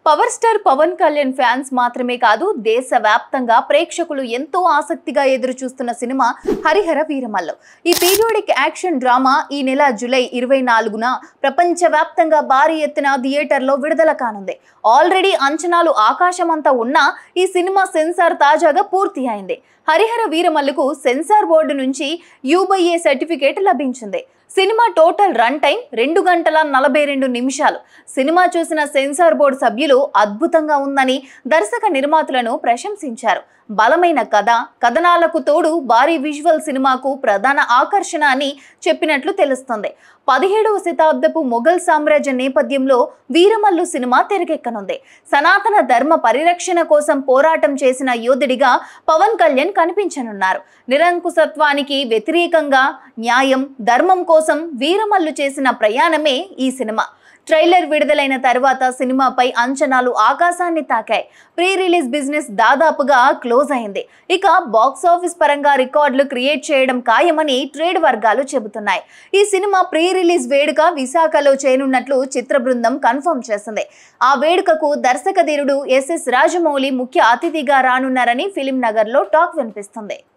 Power star Pawan Kalyan fans మాత్రమే కాదు దేశవ్యాప్తంగా ప్రేక్షకులు ఎంతో ఆసక్తిగా ఎదురు చూస్తున్న సినిమా హరిహర వీరమల్లు. ఈ పీరియాడిక్ యాక్షన్ డ్రామా ఈ నెల జూలై 24న ప్రపంచవ్యాప్తంగా భారీ ఎత్తున థియేటర్లో విడుదల కానుంది. ఆల్రెడీ అంచనాలు ఆకాశమంతా ఉన్నా ఈ సినిమా సెన్సార్ తాజాగా పూర్తి అయింది. హరిహర వీరమల్లుకు సెన్సార్ బోర్డు నుంచి UA సర్టిఫికేట్ లభించింది. సినిమా టోటల్ రన్ టైం 2 గంటల 42 నిమిషాలు. సినిమా చూసిన సెన్సార్ బోర్డు సభ్యులు అద్భుతంగా ఉందని దర్శక నిర్మాతలను ప్రశంసించారు. బలమైన కథ, కథనాలకు తోడు భారీ విజువల్ సినిమాకు ప్రధాన ఆకర్షణ అని చెప్పినట్లు తెలుస్తుంది. 17వ శతాబ్దపు మొఘల్ సామ్రాజ్య నేపథ్యంలో వీరమల్లు సినిమా తెరకెక్కనుంది. సనాతన ధర్మ పరిరక్షణ కోసం పోరాటం చేసిన యోధుడిగా పవన్ కళ్యాణ్ కనిపించనున్నారు. నిరంకుశత్వానికి వ్యతిరేకంగా న్యాయం, ధర్మం కోసం వీరమల్లు చేసిన ప్రయాణమే ఈ సినిమా. ట్రైలర్ విడుదలైన తర్వాత సినిమాపై అంచనాలు ఆకాశాన్ని తాకాయి. ప్రీ రిలీజ్ బిజినెస్ దాదాపుగా క్లోజ్ అయింది. ఇక బాక్స్ ఆఫీస్ పరంగా రికార్డులు క్రియేట్ చేయడం ఖాయమని ట్రేడ్ వర్గాలు చెబుతున్నాయి. ఈ సినిమా ప్రీ రిలీజ్ వేడుక విశాఖలో చేయనున్నట్లు చిత్ర బృందం కన్ఫర్మ్ చేసింది. ఆ వేడుకకు దర్శక ధీరుడు SS రాజమౌళి ముఖ్య అతిథిగా రానున్నారని ఫిలిం నగర్ లో టాక్ వినిపిస్తుంది.